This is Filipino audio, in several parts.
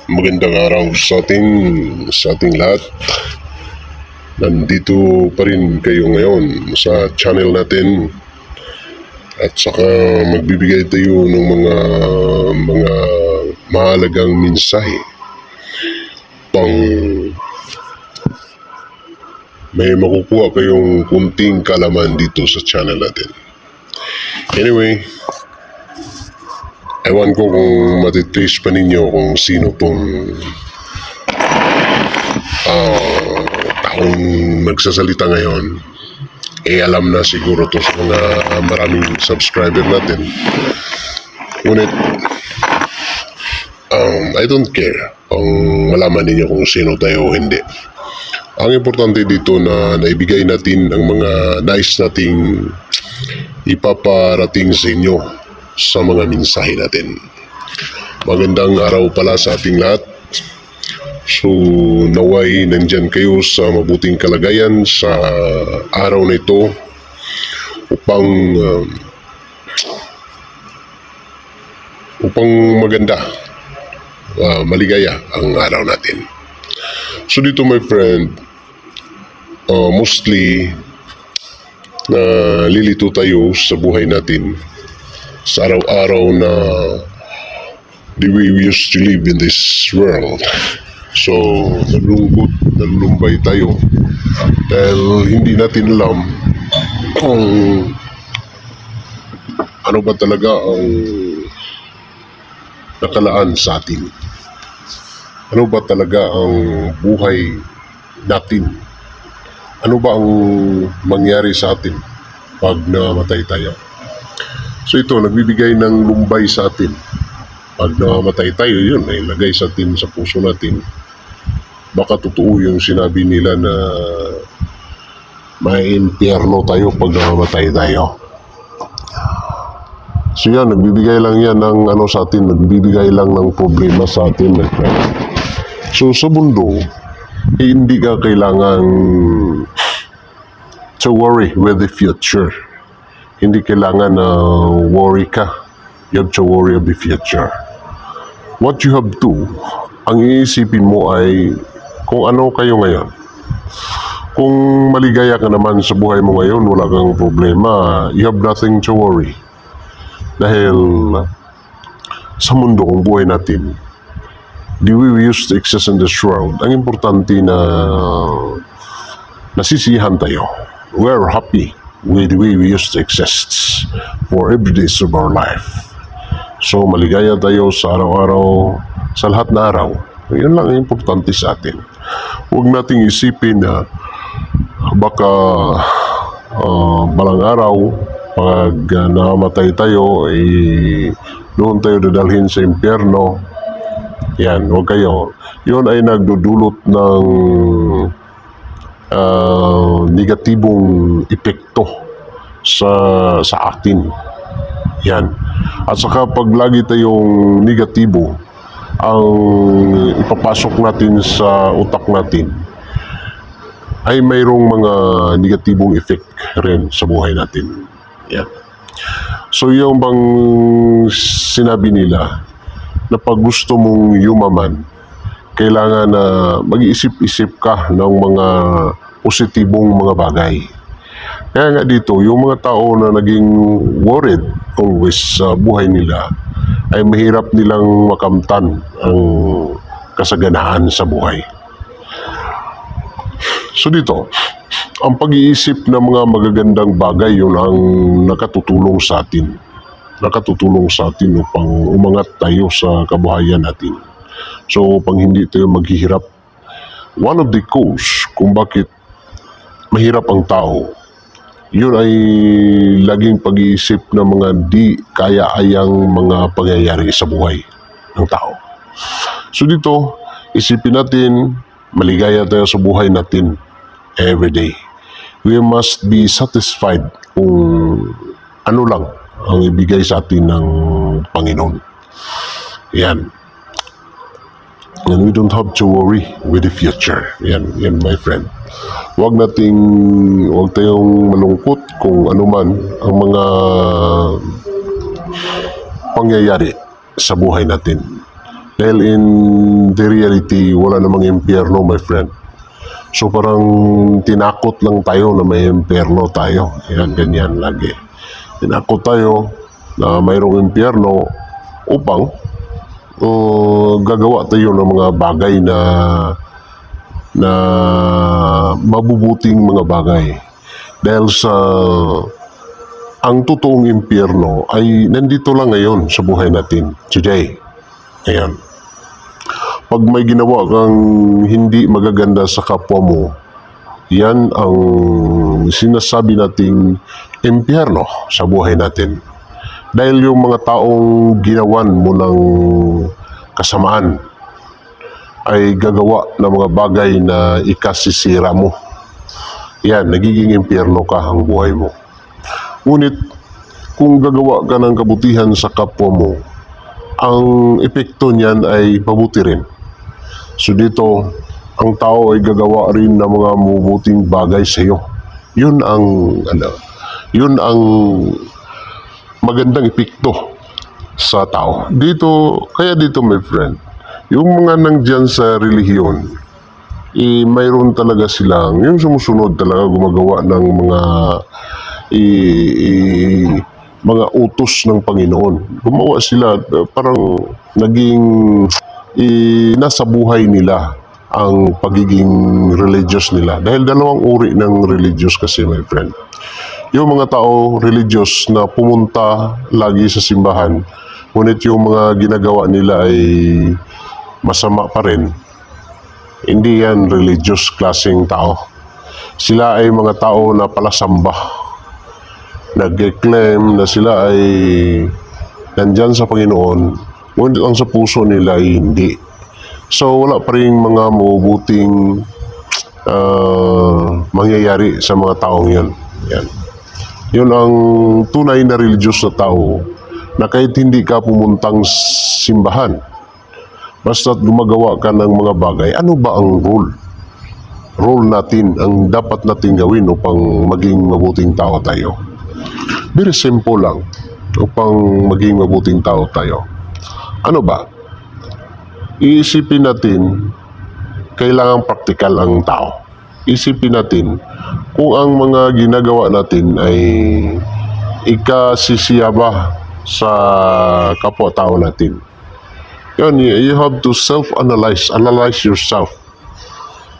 Magandang araw sa ating lahat. Nandito pa rin kayo ngayon sa channel natin at saka magbibigay tayo ng mga mahalagang mensahe pang may makukuha kayong kunting kalaman dito sa channel natin. Anyway, ewan ko kung matitrace pa ninyo kung sino tong taong nagsasalita ngayon. Alam na siguro to sa mga maraming subscriber natin. Ngunit, I don't care kung malaman ninyo kung sino tayo o hindi. Ang importante dito na naibigay natin ang mga nais nating ipaparating sa inyo sa mga mensahe natin. Magandang araw pala sa ating lahat. So, naway nandyan kayo sa mabuting kalagayan sa araw na ito upang maganda, maligaya ang araw natin. So dito my friend, mostly lilito tayo sa buhay natin sa araw-araw na the way we used to live in this world. So, nalulumbay tayo dahil hindi natin alam kung ano ba talaga ang nakalaan sa atin. Ano ba talaga ang buhay natin? Ano ba ang mangyari sa atin pag namatay tayo? So ito, nagbibigay ng lumbay sa atin. Pag namatay tayo, yun, ay lagay sa atin sa puso natin. Baka totoo yung sinabi nila na may impyerno tayo pag namatay tayo. So yan, nagbibigay lang yan ng sa atin, nagbibigay lang ng problema sa atin, my friend. So sa mundo, hindi ka kailangan to worry with the future. Hindi kailangan na worry ka. You have to worry of the future. What you have to, ang iisipin mo ay kung ano kayo ngayon. Kung maligaya ka naman sa buhay mo ngayon, wala kang problema, you have nothing to worry. Dahil sa mundo, kung buhay natin, the way we used to exist in this world, ang importante na nasisiyahan tayo. We're happy with the way we used to exist for every days of our life. So maligaya tayo sa araw-araw, sa lahat na araw. Yan lang ang importante sa atin. Huwag nating isipin na baka balang araw, pag namatay tayo, doon tayo dadalhin sa impyerno. Yan, huwag kayo. Yun ay nagdudulot ng negatibong epekto sa atin. Yan. At saka pag lagi tayong negatibo, ang ipapasok natin sa utak natin ay mayroong mga negatibong effect rin sa buhay natin. Yan. So yung bang sinabi nila na pag gusto mong yumaman, kailangan na mag-iisip-isip ka ng mga positibong mga bagay. Kaya nga dito, yung mga tao na naging worried always sa buhay nila, ay mahirap nilang makamtan ang kasaganaan sa buhay. So dito, ang pag-iisip ng mga magagandang bagay, yun ang nakatutulong sa atin. Nakatutulong sa atin upang umangat tayo sa kabuhayan natin. So, pang hindi tayo maghihirap, one of the cause kung bakit mahirap ang tao, yun ay laging pag-iisip ng mga di kaya-ayang mga pangyayari sa buhay ng tao. So dito, isipin natin, maligaya tayo sa buhay natin everyday. We must be satisfied kung ano lang ang ibigay sa atin ng Panginoon. Yan. And we don't have to worry with the future. Yan my friend. Huwag tayong malungkot kung ano man ang mga pangyayari sa buhay natin. Dahil in the reality, wala namang impyerno, my friend. So parang tinakot lang tayo na may impyerno tayo. Yan, ganyan lagi. Tinakot tayo na mayroong impyerno upang gagawa tayo ng mga bagay na mabubuting mga bagay. Dahil sa ang totoong impyerno ay nandito lang ngayon sa buhay natin, today. Ayan. Pag may ginawa kang hindi magaganda sa kapwa mo, yan ang sinasabi nating impyerno sa buhay natin. Dahil yung mga taong ginawan mo ng kasamaan ay gagawa ng mga bagay na ikasisira mo. Yan, nagiging impyerno ka ang buhay mo. Ngunit kung gagawa ka ng kabutihan sa kapwa mo, ang epekto niyan ay mabuti rin. So dito, ang tao ay gagawa rin ng mga mabuting bagay sa iyo. Yun ang magandang epekto sa tao. Kaya dito my friend, yung mga nandyan sa relihiyon, mayroon talaga silang, yung sumusunod talaga gumagawa ng mga utos ng Panginoon. Gumawa sila, parang naging nasa buhay nila ang pagiging religious nila. Dahil dalawang uri ng religious kasi, my friend. Yung mga tao religious na pumunta lagi sa simbahan, ngunit yung mga ginagawa nila ay masama pa rin, hindi yan religious klaseng tao. Sila ay mga tao na palasamba. Nag-claim na sila ay nandyan sa Panginoon, ngunit ang sa puso nila ay hindi. So wala pa rin mga mabubuting mangyayari sa mga taong yan. Yan. Yun ang tunay na religious na tao na kahit hindi ka pumuntang simbahan, basta't gumagawa ka ng mga bagay, ano ba ang rule? Role natin, ang dapat natin gawin upang maging mabuting tao tayo. Very simple lang upang maging mabuting tao tayo. Ano ba? Iisipin natin, kailangan praktikal ang tao. Isipin natin kung ang mga ginagawa natin ay ikasisiyaba sa kapwa-tao natin. Yun, you have to analyze yourself.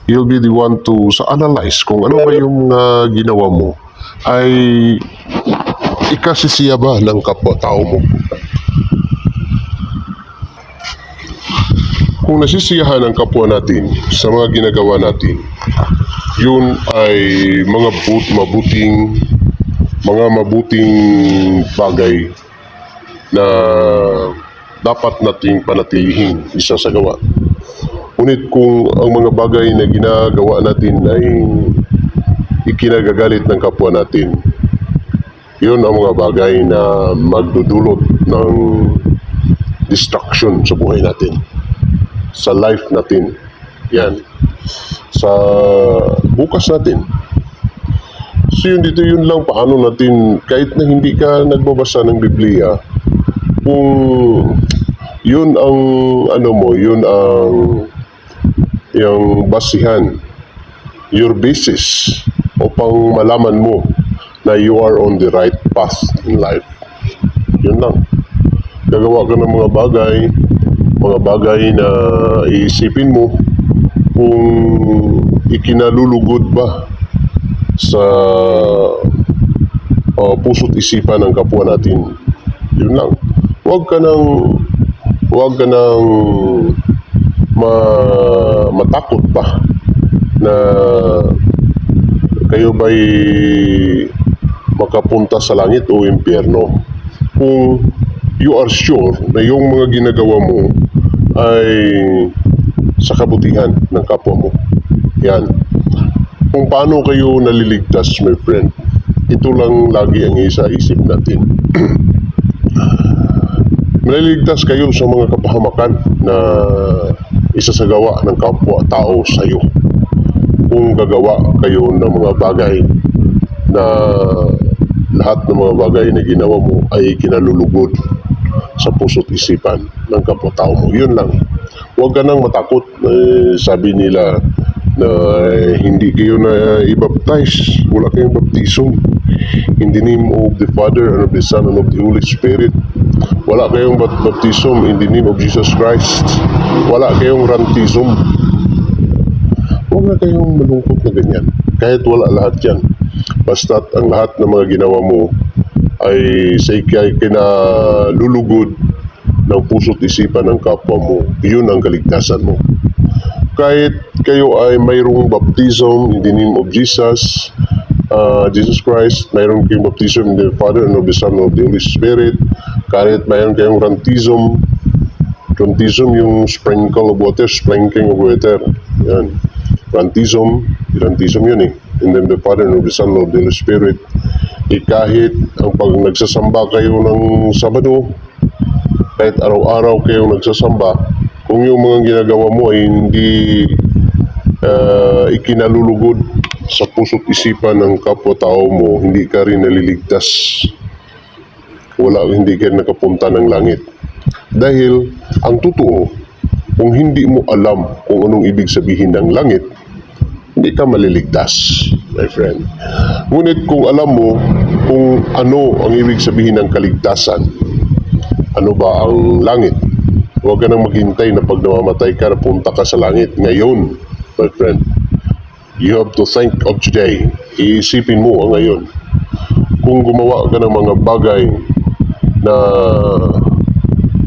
You'll be the one to analyze kung ano ba yung ginawa mo ay ikasisiyaba ng kapwa-tao mo. Kung nasisiyahan ang kapwa natin sa mga ginagawa natin, yun ay mga mabuting bagay na dapat nating panatilihin isasagawa. Ngunit kung ang mga bagay na ginagawa natin ay ikinagagalit ng kapwa natin, yun ang mga bagay na magdudulot ng destruction sa buhay natin, sa life natin, yan, sa bukas natin. So yun lang paano natin, kahit na hindi ka nagbabasa ng Biblia, kung yun ang yun ang yung basihan, your basis upang malaman mo na you are on the right path in life. Yun lang. Gagawa ka ng mga bagay na iisipin mo kung ikinalulugod ba sa puso't isipan ng kapwa natin. Yun lang. Huwag ka nang matakot pa na kayo ba'y makapunta sa langit o impyerno. Kung you are sure na yung mga ginagawa mo ay sa kabutihan ng kapwa mo. Yan. Kung paano kayo naliligtas, my friend, ito lang lagi ang isa-isip natin. Naliligtas kayo sa mga kapahamakan na isasagawa ng kapwa-tao sa iyo. Kung gagawa kayo ng mga bagay na lahat ng mga bagay na ginawa mo ay kinalulugod sa puso't isipan ng kapwa-tao mo. Yun lang. Huwag ka nang matakot. Sabi nila na hindi kayo na i-baptize. Wala kayong baptism. In the name of the Father, and of the Son, and of the Holy Spirit. Wala kayong baptism in the name of Jesus Christ. Wala kayong rantism. Huwag na kayong malungkot na ganyan. Kahit wala lahat yan. Basta't ang lahat ng mga ginawa mo ay sa kinalulugod ng puso't isipan ng kapwa mo. Yun ang kaligtasan mo. Kahit kayo ay mayroong baptism in the name of Jesus Christ, mayroong kayong baptism in the Father and of the Son and of the Holy Spirit, kahit mayroong kayong rantism yung sprinkle of water, sprinkling of water, yan. Rantism yun eh. In the Father and of the Son and of the Holy Spirit. Kahit ang pag nagsasamba kayo ng Sabado, kahit araw-araw kayong nagsasamba, kung yung mga ginagawa mo ay hindi ikinalulugod sa puso't isipan ng kapwa-tao mo, hindi ka rin naliligtas. Hindi ka nakapunta ng langit. Dahil ang totoo, kung hindi mo alam kung anong ibig sabihin ng langit, hindi ka maliligtas, my friend. Ngunit kung alam mo kung ano ang ibig sabihin ng kaligtasan, ano ba ang langit, huwag ka nang maghintay na pag namamatay ka, napunta ka sa langit. Ngayon, my friend, you have to think of today. Iisipin mo ang ngayon. Kung gumawa ka ng mga bagay na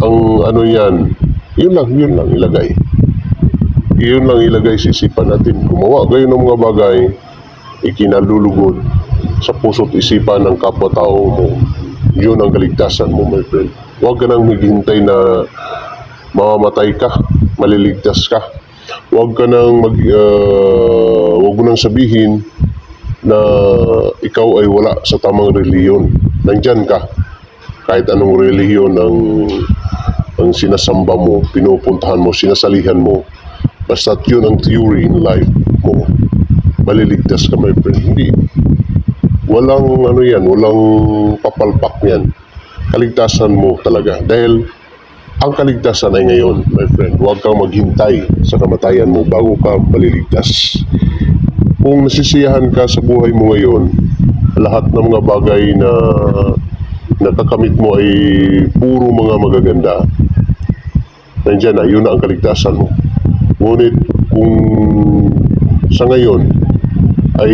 ang ano yan, yun lang ilagay. Yun lang ilagay sa isipan natin. Gumawa kayo ng mga bagay, ikinalulugod sa puso't isipan ng kapwa-tao mo. Yun ang kaligtasan mo, my friend. Huwag ka nang maghintay na mamamatay ka, maliligtas ka. Huwag mo nang sabihin na ikaw ay wala sa tamang relihiyon. Nandyan ka. Kahit anong relihiyon ang sinasamba mo, pinupuntahan mo, sinasalihan mo, basta yun ang theory in life mo, maliligtas ka, my friend. Hindi. Walang walang papalpak yan. Kaligtasan mo talaga. Dahil ang kaligtasan ay ngayon, my friend. Huwag kang maghintay sa kamatayan mo bago ka maliligtas. Kung nasisiyahan ka sa buhay mo ngayon, lahat ng mga bagay na nakakamit mo ay puro mga magaganda, nandiyan na, yun na ang kaligtasan mo. Ngunit kung sa ngayon ay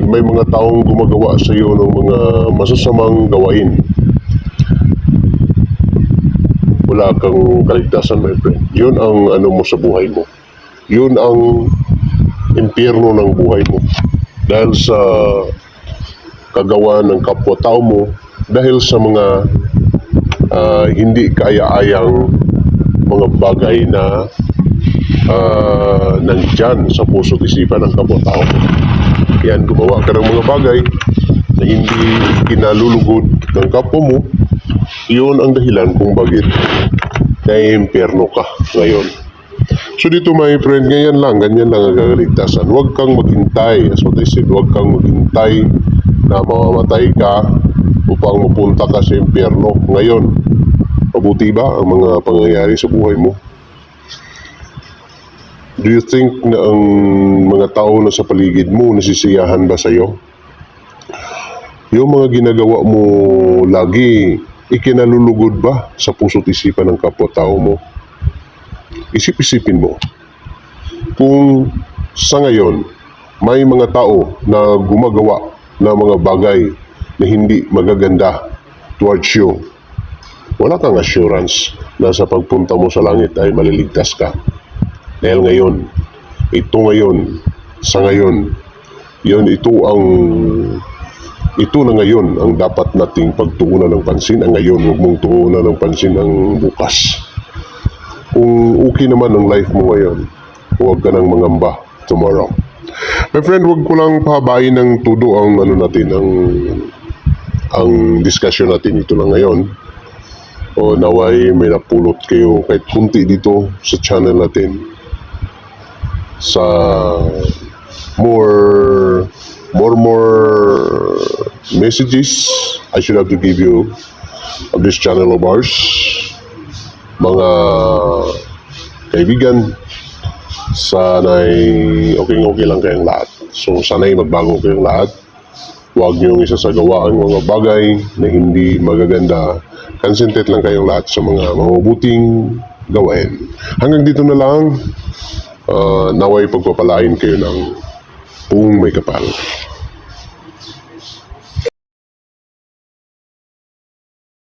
may mga taong gumagawa sa iyo ng mga masasamang gawain, wala kang kaligtasan, my friend. Yun ang ano mo sa buhay mo. Yun ang impyerno ng buhay mo. Dahil sa kagawa ng kapwa-tao mo, dahil sa mga hindi kaya-ayang mga bagay na nandyan sa puso't isipan ng kapwa-tao mo. Yan, gumawa ka ng mga bagay na hindi kinalulugod ng kapwa mo. Yun ang dahilan kung bakit na-impyerno ka ngayon. So dito, my friend, ganyan lang ang kaligtasan. Huwag kang maghintay, as what I said, huwag kang maghintay na mamamatay ka upang mapunta ka sa impyerno. Ngayon, mabuti ba ang mga pangyayari sa buhay mo? Do you think na ang mga tao na sa paligid mo nasisiyahan ba sa iyo? Yung mga ginagawa mo lagi, ikinalulugod ba sa puso't isipan ng kapwa-tao mo? Isip-isipin mo. Kung sa ngayon, may mga tao na gumagawa ng mga bagay na hindi magaganda towards you, wala kang assurance na sa pagpunta mo sa langit ay maliligtas ka. Dahil ngayon, sa ngayon, ito na ngayon ang dapat nating pagtuunan ng pansin. Ang ngayon, huwag mong tuunan ng pansin ang bukas. Kung okay naman ang life mo ngayon, huwag ka nang mangamba tomorrow. My friend, huwag ko lang pahabain ng todo ang ang discussion natin ito lang ngayon. O naway may napulot kayo kahit kunti dito sa channel natin sa more messages I should have to give you. of this channel of ours. Mga kaibigan, sana'y okay lang kayong lahat. So, sana'y magbago kayong lahat. Huwag niyong isasagawa ang mga bagay na hindi magaganda. Concentrate lang kayong lahat sa mga mabubuting gawain. Hanggang dito na lang, naway pagpapalain kayo ng buong may kapal.